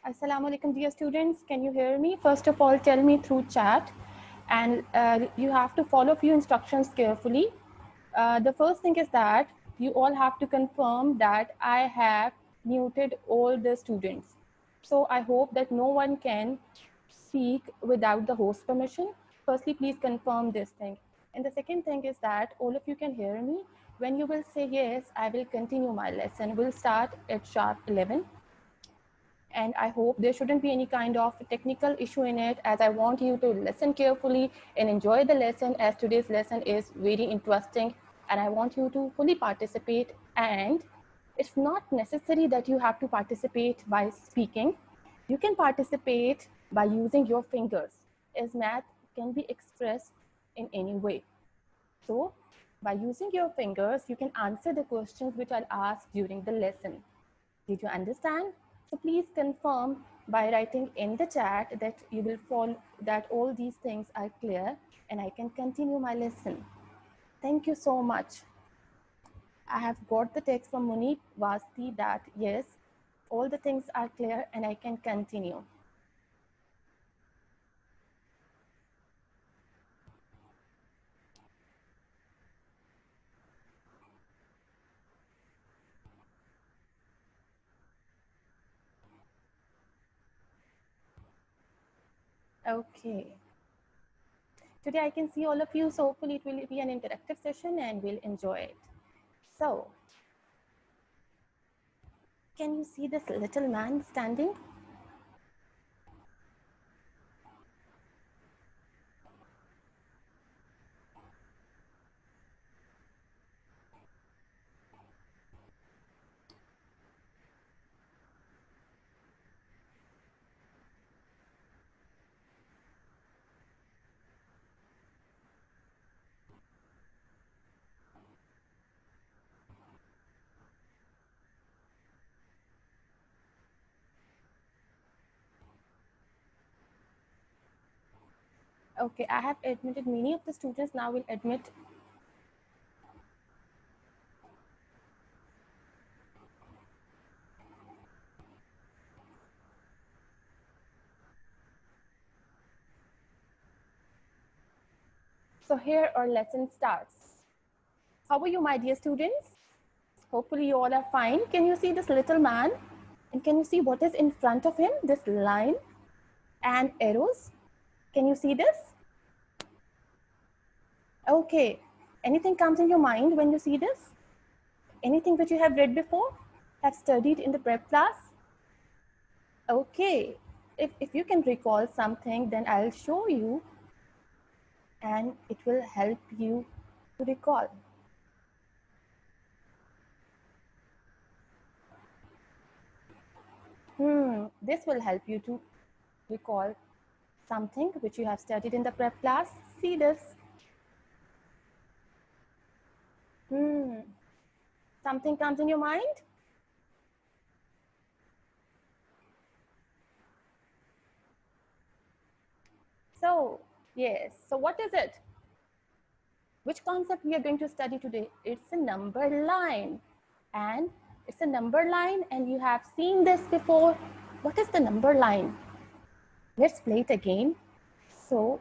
Assalamu alaikum, dear students. Can you hear me? First of all, tell me through chat, and you have to follow few instructions carefully. The first thing is that you all have to confirm that I have muted all the students. So I hope that no one can speak without the host permission. Firstly, please confirm this thing. And the second thing is that all of you can hear me. When you will say yes, I will continue my lesson. We'll start at sharp 11. And I hope there shouldn't be any kind of technical issue in it, as I want you to listen carefully and enjoy the lesson, as today's lesson is very interesting and I want you to fully participate. And it's not necessary that you have to participate by speaking. You can participate by using your fingers, as math can be expressed in any way. So by using your fingers, you can answer the questions which I'll ask during the lesson. Did you understand? So please confirm by writing in the chat that you will follow, that all these things are clear and I can continue my lesson. Thank you so much. I have got the text from Munib Vasti that yes, all the things are clear and I can continue. Okay. Today I can see all of you, so hopefully it will be an interactive session and we'll enjoy it. So, can you see this little man standing? Okay, I have admitted many of the students, now will admit. So here our lesson starts. How are you, my dear students? Hopefully you all are fine. Can you see this little man? And can you see what is in front of him? This line and arrows. Can you see this? Okay. Anything comes in your mind when you see this? Anything which you have read before? Have studied in the prep class? Okay. If you can recall something, then I'll show you and it will help you to recall. This will help you to recall something which you have studied in the prep class. See this. Something comes in your mind? So, yes. So what is it? Which concept we are going to study today? It's a number line. And it's a number line and you have seen this before. What is the number line? Let's play it again. So,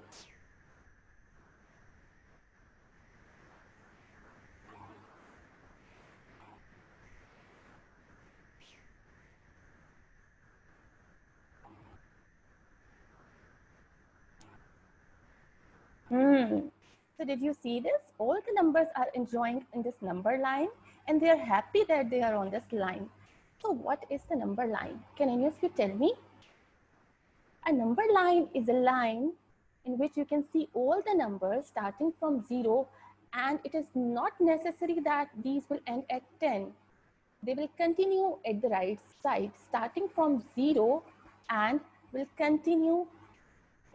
So did you see this? All the numbers are enjoying in this number line and they are happy that they are on this line. So what is the number line? Can any of you tell me? A number line is a line in which you can see all the numbers starting from 0, and it is not necessary that these will end at 10. They will continue at the right side starting from 0 and will continue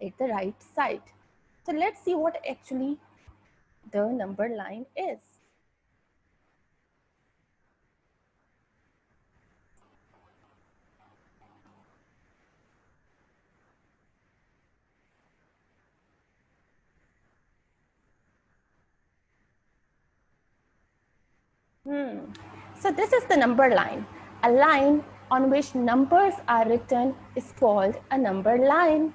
at the right side. So let's see what actually the number line is. So this is the number line, a line on which numbers are written is called a number line,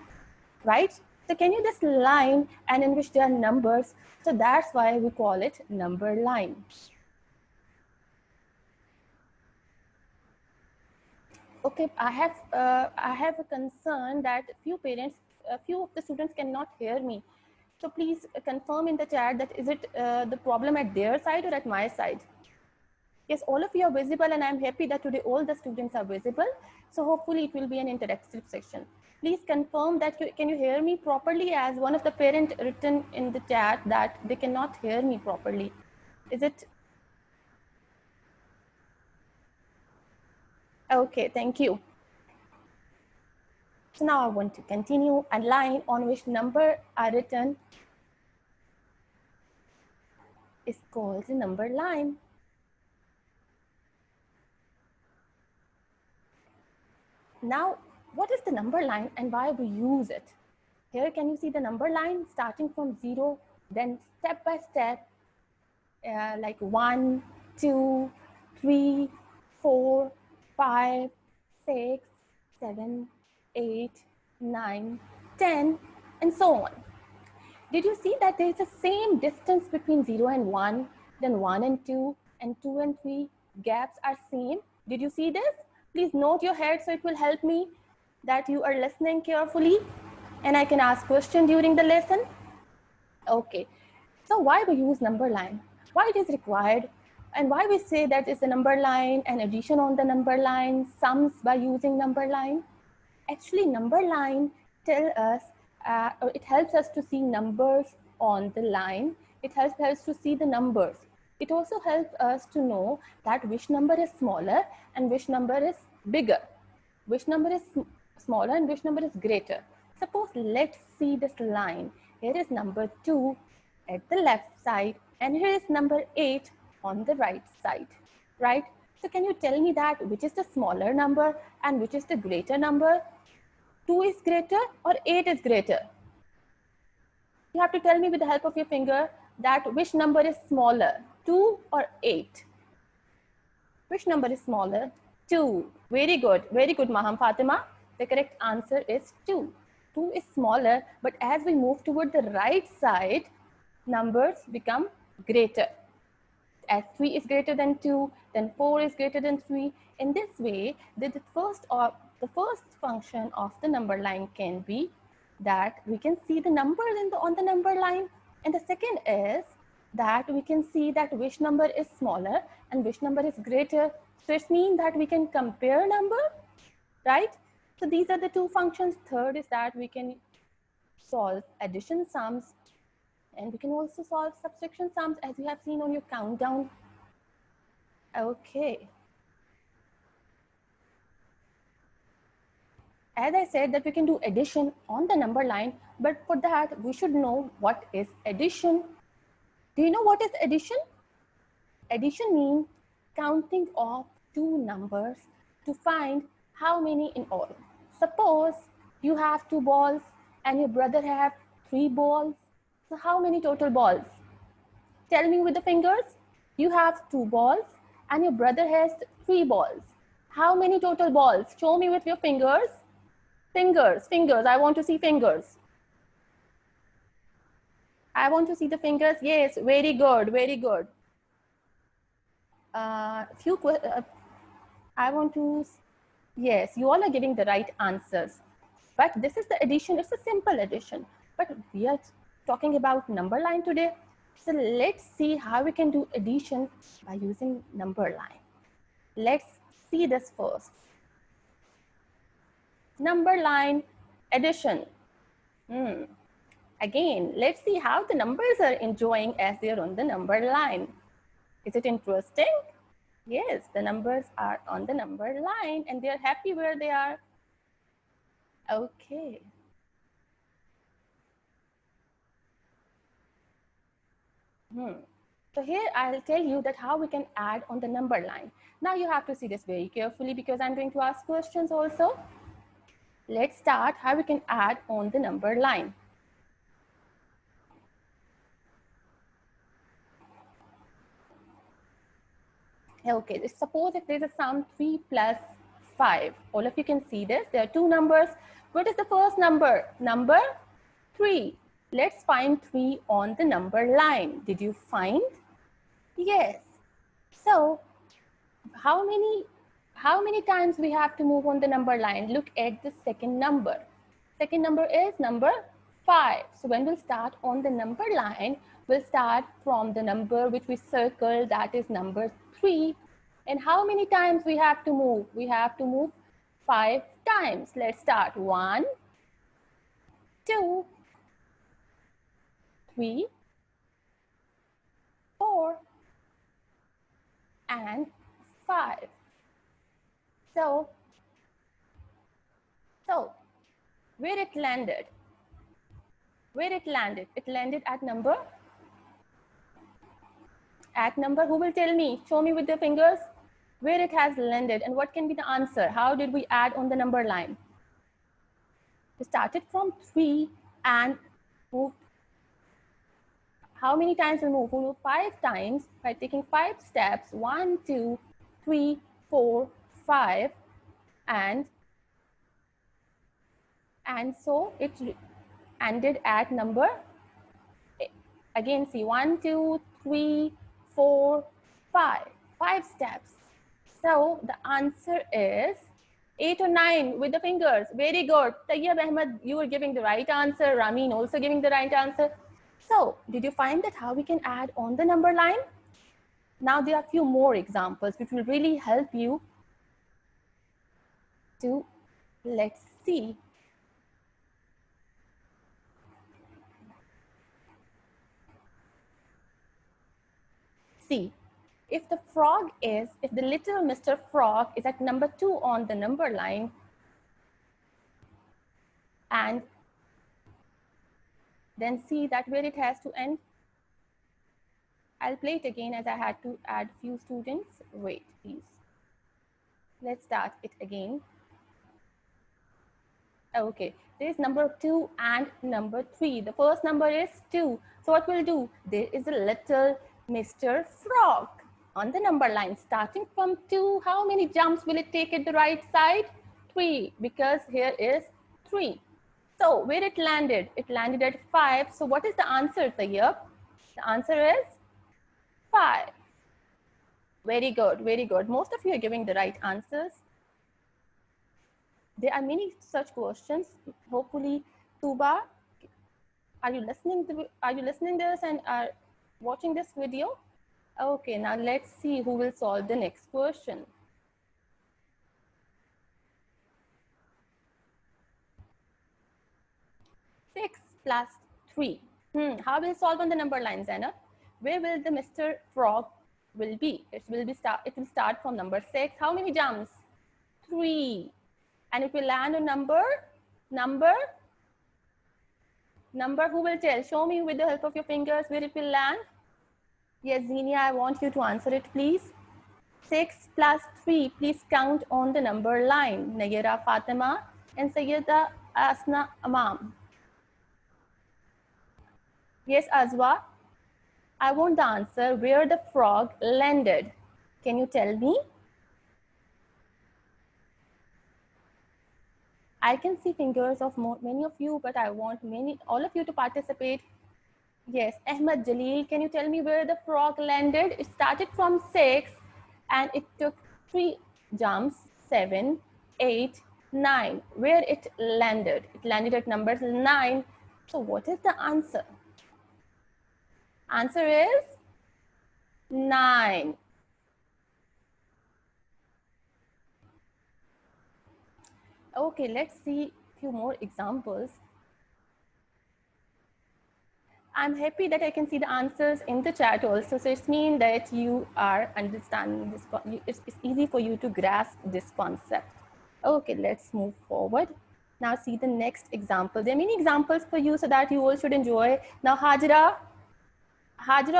right? So can you this line and in which there are numbers, so that's why we call it number line. Okay, I have a concern that a few of the students cannot hear me. So please confirm in the chat that is it the problem at their side or at my side? Yes, all of you are visible and I'm happy that today all the students are visible. So hopefully it will be an interactive session. Please confirm that can you hear me properly, as one of the parent written in the chat that they cannot hear me properly. Is it? Okay, thank you. So now I want to continue. A line on which number are written is called a number line. Now, what is the number line and why we use it? Here, can you see the number line starting from 0, then step by step, like 1, 2, 3, 4, 5, 6, 7, 8, 9, 10, and so on. Did you see that there is the same distance between 0 and 1, then 1 and 2, and 2 and 3 gaps are same? Did you see this? Please note your head so it will help me that you are listening carefully and I can ask question during the lesson. Okay, so why we use number line? Why it is required? And why we say that it's a number line and addition on the number line, sums by using number line? Actually, number line tell us, or it helps us to see numbers on the line. It helps us to see the numbers. It also helps us to know that which number is smaller and which number is bigger, which number is smaller and which number is greater. Suppose let's see this line. Here is number 2 at the left side and here is number 8 on the right side, right? So can you tell me that which is the smaller number and which is the greater number? 2 is greater or 8 is greater? You have to tell me with the help of your finger that which number is smaller, 2 or 8? Which number is smaller? 2. Very good, Maham Fatima. The correct answer is 2. 2 is smaller, but as we move toward the right side, numbers become greater. As 3 is greater than 2, then 4 is greater than 3. In this way, the first function of the number line can be that we can see the numbers on the number line. And the second is that we can see that which number is smaller and which number is greater. So it means that we can compare number, right? So these are the two functions. Third is that we can solve addition sums and we can also solve subtraction sums as you have seen on your countdown. Okay. As I said that we can do addition on the number line, but for that we should know what is addition. Do you know what is addition? Addition means counting of two numbers to find how many in all. Suppose you have 2 balls and your brother have 3 balls. So how many total balls? Tell me with the fingers. You have 2 balls and your brother has 3 balls. How many total balls? Show me with your fingers. Fingers. I want to see fingers. I want to see the fingers. Yes, very good, I want to, yes, you all are giving the right answers. But this is the addition, it's a simple addition. But we are talking about number line today. So let's see how we can do addition by using number line. Let's see this first. Number line addition. Again, let's see how the numbers are enjoying as they're on the number line. Is it interesting? Yes, the numbers are on the number line and they're happy where they are. Okay. So here I'll tell you that how we can add on the number line. Now you have to see this very carefully because I'm going to ask questions also. Let's start how we can add on the number line. Okay, suppose if there's a sum 3 plus 5. All of you can see this. There are two numbers. What is the first number? Number 3. Let's find 3 on the number line. Did you find? Yes. So how many times we have to move on the number line? Look at the second number. Second number is number 5. So when we'll start on the number line, we'll start from the number which we circled, that is number 3. And how many times we have to move? We have to move 5 times. Let's start. 1, 2, 3, 4, and 5. So where it landed? It landed at number, who will tell me? Show me with the fingers where it has landed and what can be the answer. How did we add on the number line? We started from 3 and moved. How many times we move? We move 5 times by taking 5 steps. 1, 2, 3, 4, 5, and so it ended at number, again see, 1, 2, 3, 4, 5. 5 steps. So the answer is 8 or 9 with the fingers. Very good. Tayyab Ahmed, you were giving the right answer. Ramin also giving the right answer. So did you find that how we can add on the number line? Now there are a few more examples which will really help you to, let's see. See, if the little Mr. Frog is at number 2 on the number line, and then see that where it has to end. I'll play it again as I had to add few students. Wait, please. Let's start it again. Okay, there is number 2 and number 3. The first number is 2. So what we'll do? There is a little Mr. Frog on the number line. Starting from 2, how many jumps will it take at the right side? 3, because here is 3. So where it landed? It landed at 5. So what is the answer, Tayyab? The answer is 5. Very good, very good. Most of you are giving the right answers. There are many such questions. Hopefully, Tuba, are you listening this and are watching this video? Okay, now let's see who will solve the next question. Six plus 3. How will solve on the number line, Zainab? Where will the Mr. Frog will be? It will start from number 6. How many jumps? 3. And it will land on number, who will tell? Show me with the help of your fingers where it will land. Yes, Zinia, I want you to answer it, please. 6 plus 3, please count on the number line. Nayera Fatima and Sayyida Asna Amam. Yes, Azwa, I want the answer where the frog landed. Can you tell me? I can see fingers of many of you, but I want all of you to participate. Yes, Ahmed Jalil, can you tell me where the frog landed? It started from 6 and it took 3 jumps, 7, 8, 9. Where it landed? It landed at number 9. So what is the answer? Answer is 9. Okay, let's see a few more examples. I'm happy that I can see the answers in the chat also. So it means that you are understanding this. It's easy for you to grasp this concept. Okay, let's move forward. Now see the next example. There are many examples for you so that you all should enjoy. Now Hajra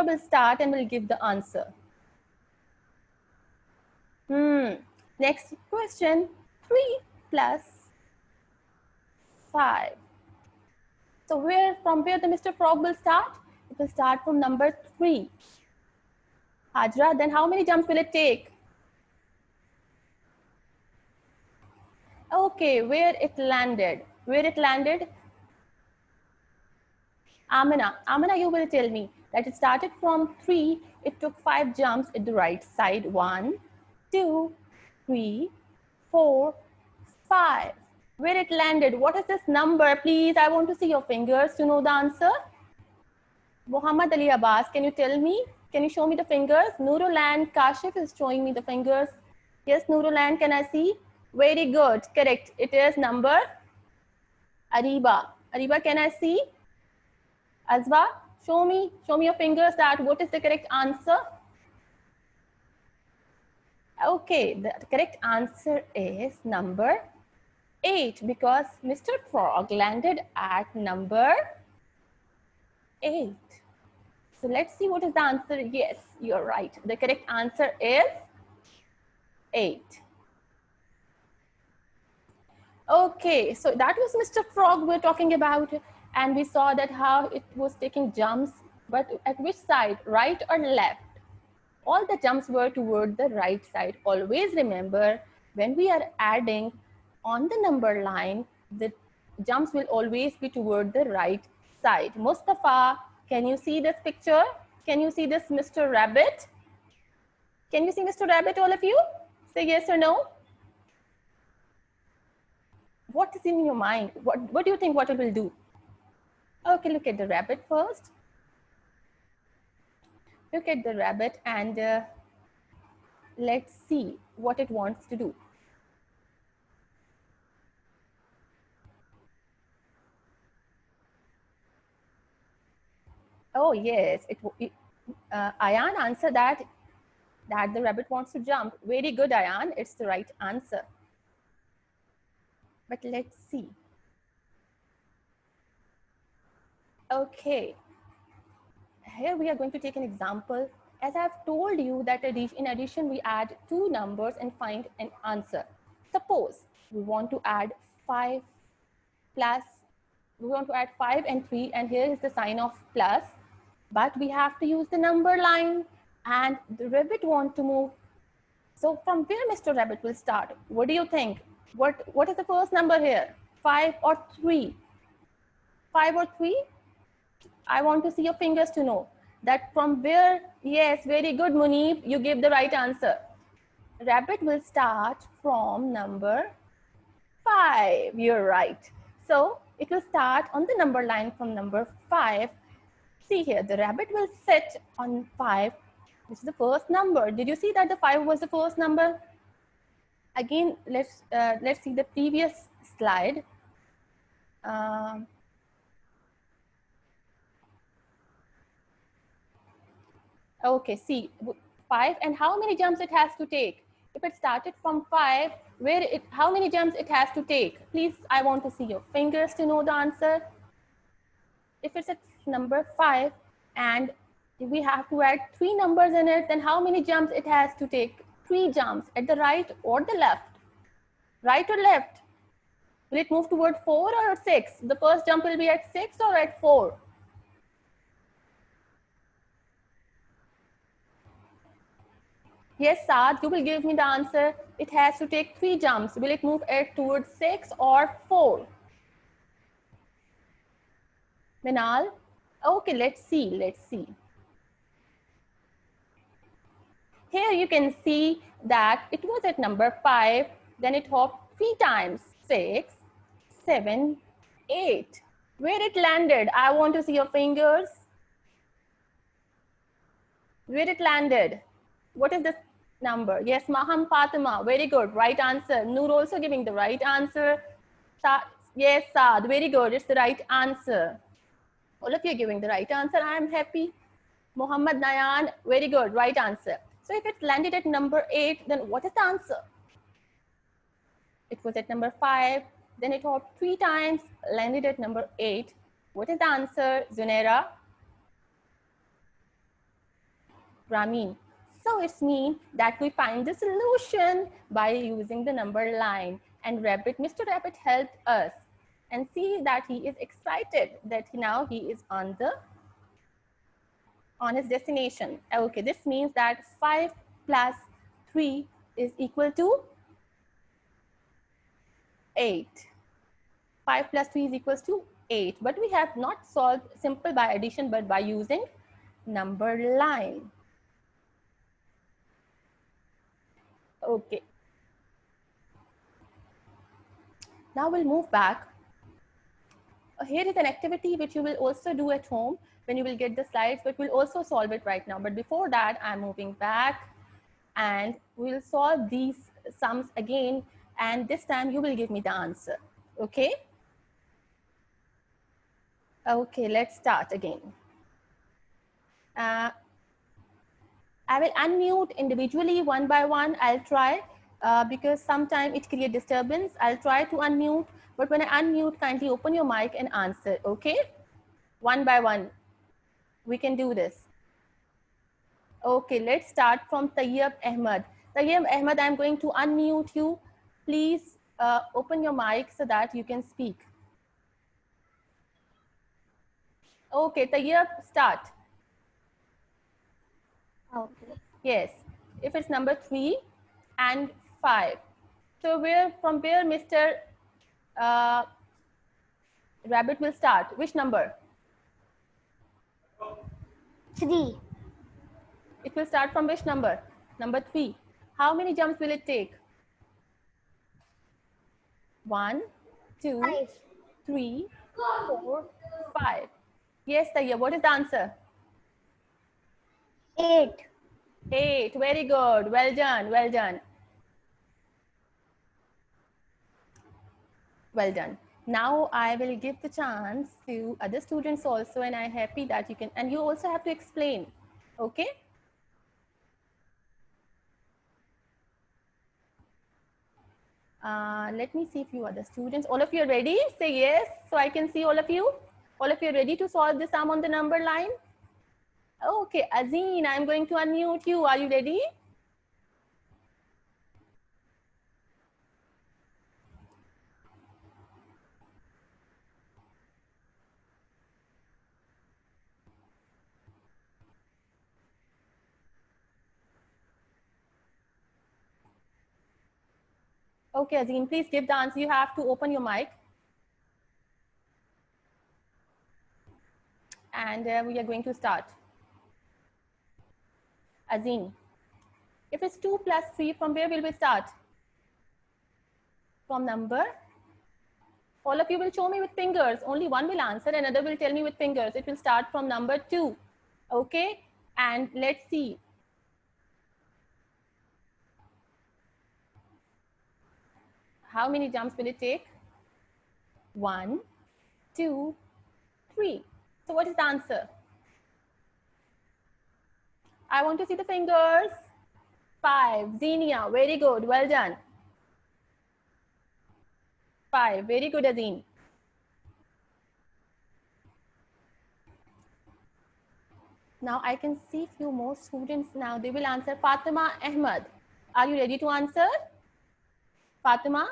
will start and will give the answer. Next question, 3 plus 5. So from where the Mr. Frog will start? It will start from number 3. Hajra, then how many jumps will it take? Okay, where it landed? Where it landed? Amina, you will tell me that it started from 3, it took 5 jumps at the right side. 1, 2, 3, 4, 5. Where it landed? What is this number? Please, I want to see your fingers to know the answer. Muhammad Ali Abbas, can you tell me? Can you show me the fingers? Nurulan Kashif is showing me the fingers. Yes, Nurulan, can I see? Very good, correct. It is number Ariba. Ariba, can I see? Azwa, show me your fingers that what is the correct answer? Okay, the correct answer is number 8 because Mr. Frog landed at number 8. So let's see what is the answer. Yes, you're right. The correct answer is 8. Okay, so that was Mr. Frog we're talking about, and we saw that how it was taking jumps, but at which side, right or left? All the jumps were toward the right side. Always remember, when we are adding on the number line, the jumps will always be toward the right side. Mustafa, can you see this picture? Can you see this Mr. Rabbit? Can you see Mr. Rabbit, all of you? Say yes or no. What is in your mind? What do you think what it will do? Okay, look at the rabbit first. Look at the rabbit and let's see what it wants to do. Oh yes, Ayan answered that the rabbit wants to jump. Very good, Ayan. It's the right answer. But let's see. Okay. Here we are going to take an example. As I've told you that in addition, we add 2 numbers and find an answer. Suppose we want to add 5 plus, we want to add 5 and 3, and here is the sign of plus, but we have to use the number line and the rabbit want to move. So from where Mr. Rabbit will start? What do you think? What is the first number here? 5 or 3? 5 or 3? I want to see your fingers to know that from where. Yes, very good, Munib. You gave the right answer. Rabbit will start from number 5. You're right. So it will start on the number line from number 5. See here, the rabbit will sit on 5. This is the first number. Did you see that the 5 was the first number? Again, let's see the previous slide. Okay, see 5 and how many jumps it has to take? If it started from 5, how many jumps it has to take? Please, I want to see your fingers to know the answer. If it's at number 5 and we have to add 3 numbers in it, then how many jumps it has to take? 3 jumps at the right or the left? Right or left? Will it move toward 4 or 6? The first jump will be at 6 or at 4? Yes, Saad, you will give me the answer. It has to take 3 jumps. Will it move towards 6 or 4? Minal? Okay, let's see. Here you can see that it was at number 5, then it hopped 3 times, 6, 7, 8. Where it landed? I want to see your fingers. Where it landed? What is this number? Yes, Maham Fatima, very good, right answer. Noor also giving the right answer. Yes, Saad, very good, it's the right answer. All of you are giving the right answer, I am happy. Muhammad Nayan, very good, right answer. So if it landed at number 8, then what is the answer? It was at number 5, then it hopped 3 times, landed at number 8. What is the answer, Zunaira? Ramin. So it's mean that we find the solution by using the number line, and Mr. Rabbit helped us, and see that he is excited that now he is on his destination. Okay, this means that 5 plus 3 is equal to 8. 5 plus 3 is equals to 8. But we have not solved simple by addition, but by using number line. Okay. Now we'll move back. Here is an activity which you will also do at home when you will get the slides, but we'll also solve it right now. But before that, I'm moving back and we'll solve these sums again. And this time you will give me the answer. Okay? Okay, let's start again. I will unmute individually one by one. I'll try because sometimes it creates disturbance. I'll try to unmute, but when I unmute, kindly open your mic and answer. Okay? One by one. We can do this. Okay, let's start from Tayyab Ahmed. Tayyab Ahmed, I'm going to unmute you. Please open your mic so that you can speak. Okay, Tayyab, start. Okay. Yes, if it's number 3 and 5. So from where Mr. Rabbit will start? Which number? 3. It will start from which number? Number 3. How many jumps will it take? 1, 2, 5. 3, 4, 5. Yes, Tayyab, what is the answer? 8. 8. Very good. Well done. Well done. Well done. Now I will give the chance to other students also, and I'm happy that you can, and you also have to explain. Okay? Let me see a few other students. All of you are ready? Say yes, so I can see all of you. All of you are ready to solve the sum on the number line? Okay, Azeen, I'm going to unmute you. Are you ready? Okay, Azeen, please give the answer. You have to open your mic. And we are going to start. Azeen, if it's 2 plus 3, from where will we start? From number? All of you will show me with fingers. Only one will answer, another will tell me with fingers. It will start from number 2. Okay? And let's see. How many jumps will it take? 1, 2, 3. So what is the answer? I want to see the fingers. 5. Xenia, very good. Well done. 5. Very good, Azeen. Now I can see few more students now. They will answer. Fatima Ahmed. Are you ready to answer? Fatima?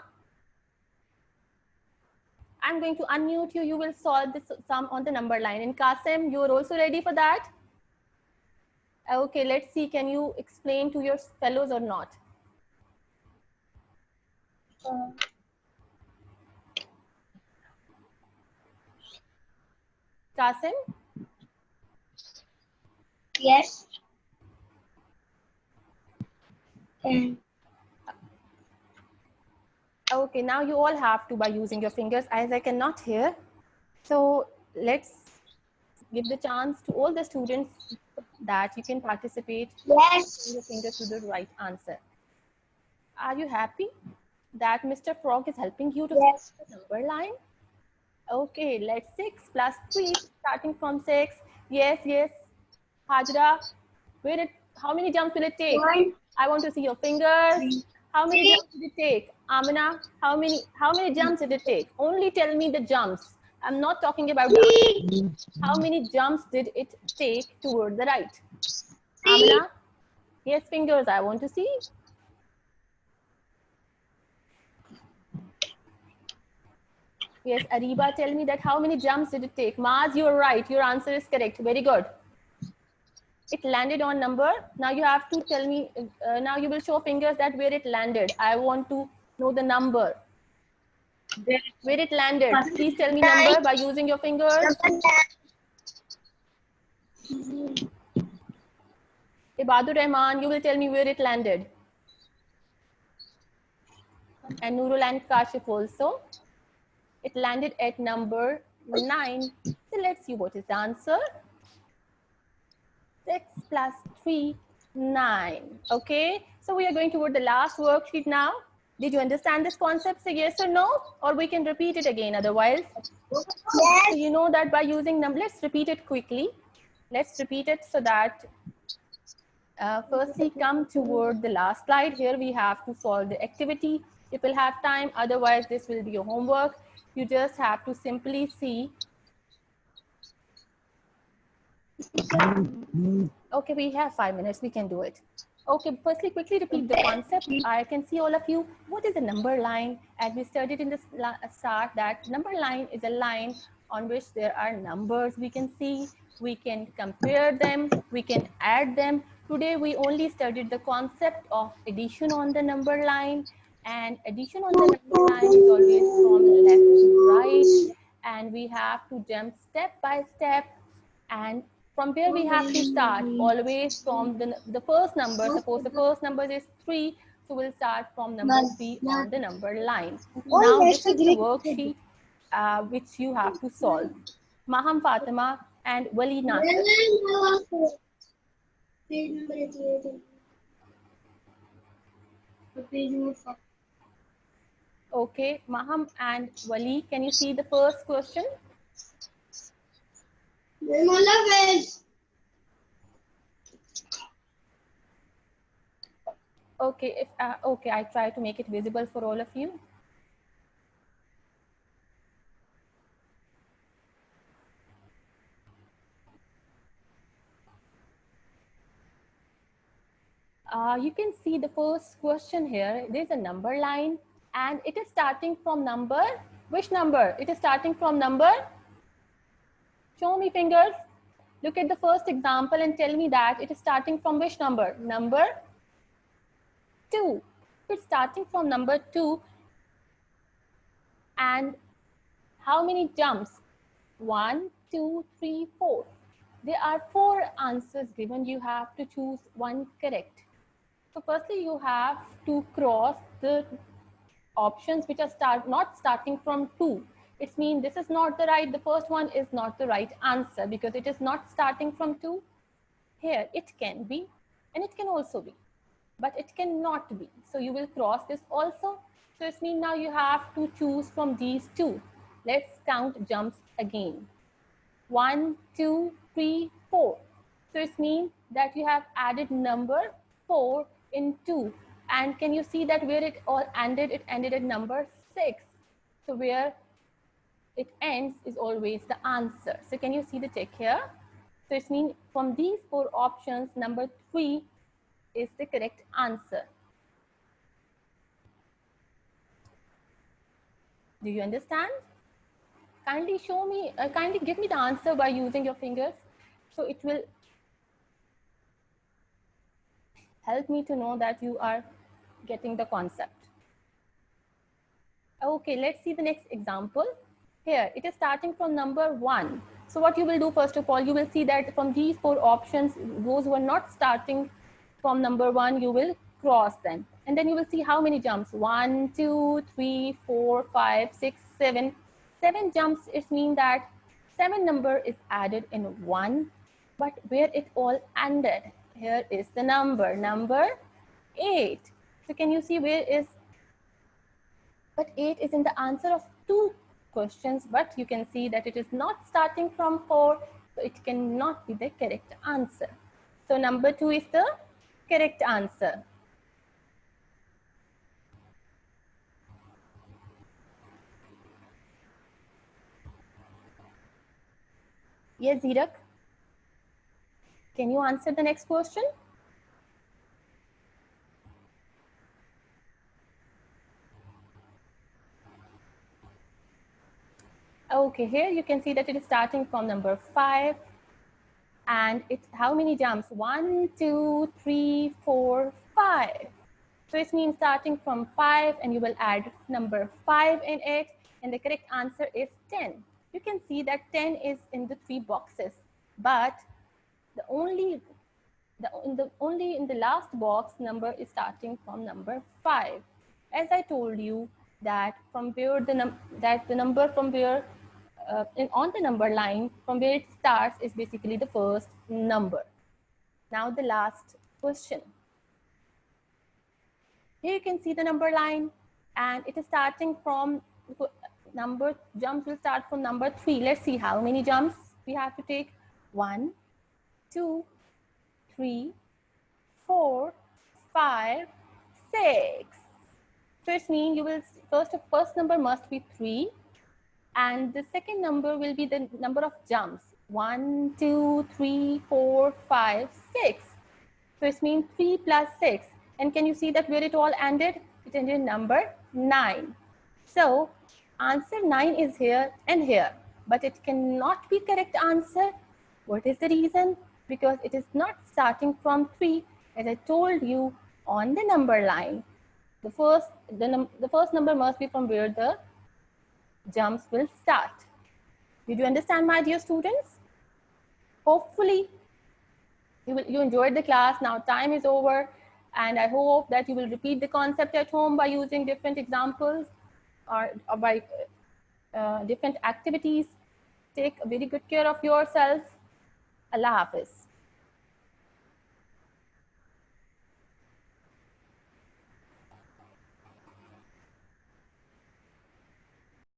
I'm going to unmute you. You will solve this sum on the number line. And Qasim, you are also ready for that? Okay, let's see. Can you explain to your fellows or not? Qasim? Yes. Okay, now you all have to by using your fingers as I cannot hear. So let's give the chance to all the students that you can participate. Yes. Your fingers to the right answer. Are you happy that Mr. Frog is helping you to Yes. solve the number line? Okay, let's 6 plus 3 starting from 6. Yes, yes. Hajra, how many jumps will it take? 1. I want to see your fingers. 3. How many 3. jumps did it take? Amina, how many jumps did it take? Only tell me the jumps. I'm not talking about the how many jumps did it take toward the right? Amina, yes, fingers, I want to see. Yes, Ariba, tell me that how many jumps did it take? Maz, you're right. Your answer is correct. Very good. It landed on number. Now you have to tell me, now you will show fingers that where it landed. I want to know the number. Where it landed. Please tell me number by using your fingers. Ibadur Rahman, you will tell me where it landed. And Nurul and Kashif also. It landed at number 9. So let's see what is the answer. 6 plus 3, 9. Okay, so we are going toward the last worksheet now. Did you understand this concept? Say yes or no, or we can repeat it again otherwise. Yes. So you know that by using number, let's repeat it quickly. Let's repeat it so that firstly come toward the last slide. Here we have to solve the activity. If we'll have time, otherwise this will be your homework. You just have to simply see. Okay, we have 5 minutes, we can do it. Okay, firstly, quickly repeat the concept. I can see all of you. What is a number line? As we studied in the start, that number line is a line on which there are numbers we can see. We can compare them, we can add them. Today, we only studied the concept of addition on the number line. And addition on the number line is always from left to right. And we have to jump step by step. And from where we have to start, always from the first number. Suppose the first number is 3, so we'll start from number 3 on the number line. Now this is the worksheet which you have to solve. Maham Fatima and Wali Nasir. Okay, Maham and Wali, can you see the first question? Okay, if okay, I try to make it visible for all of you. You can see the first question here. There's a number line and it is starting from number. Which number? It is starting from number. Show me fingers. Look at the first example and tell me that it is starting from which number? Number 2. It's starting from number 2. And how many jumps? 1, 2, 3, 4. There are 4 answers given. You have to choose one correct. So firstly, you have to cross the options which are not starting from 2. It means this is not the right, the first one is not the right answer because it is not starting from 2. Here it can be and it can also be, but it cannot be. So you will cross this also. So it means now you have to choose from these 2. Let's count jumps again. 1, 2, 3, 4. So it means that you have added number 4 in 2. And can you see that where it all ended? It ended at number 6. So where it ends is always the answer. So can you see the tick here? So it means from these 4 options, number 3 is the correct answer. Do you understand? Kindly show me, kindly give me the answer by using your fingers. So it will help me to know that you are getting the concept. Okay, let's see the next example. Here, it is starting from number 1. So what you will do, first of all, you will see that from these 4 options, those who are not starting from number 1, you will cross them. And then you will see how many jumps. 1, 2, 3, 4, 5, 6, 7. 7 jumps, it means that 7 number is added in 1. But where it all ended, here is the number 8. So can you see where is, but 8 is in the answer of 2 questions, but you can see that it is not starting from 4, so it cannot be the correct answer. So number 2 is the correct answer. Yes, Zirak, can you answer the next question? Okay, here you can see that it is starting from number 5. And it's how many jumps? 1, 2, 3, 4, 5. So it means starting from 5 and you will add number 5 in it. And the correct answer is 10. You can see that 10 is in the 3 boxes, but the only in the last box number is starting from number 5. As I told you that from where the number from where on the number line from where it starts is basically the first number. Now the last question. Here you can see the number line, and it is starting from jumps will start from number 3. Let's see how many jumps we have to take. 1, 2, 3, 4, 5, 6. So it means you will first number must be 3, and the second number will be the number of jumps. 1, 2, 3, 4, 5, 6. So it means 3 plus 6. And can you see that where it all ended? It ended in number 9. So answer 9 is here and here, but it cannot be correct answer. What is the reason? Because it is not starting from 3. As I told you on the number line, the first number must be from where the jumps will start. Did you understand, my dear students? Hopefully you enjoyed the class. Now time is over, and I hope that you will repeat the concept at home by using different examples or by different activities. Take very good care of yourself. Allah Hafiz.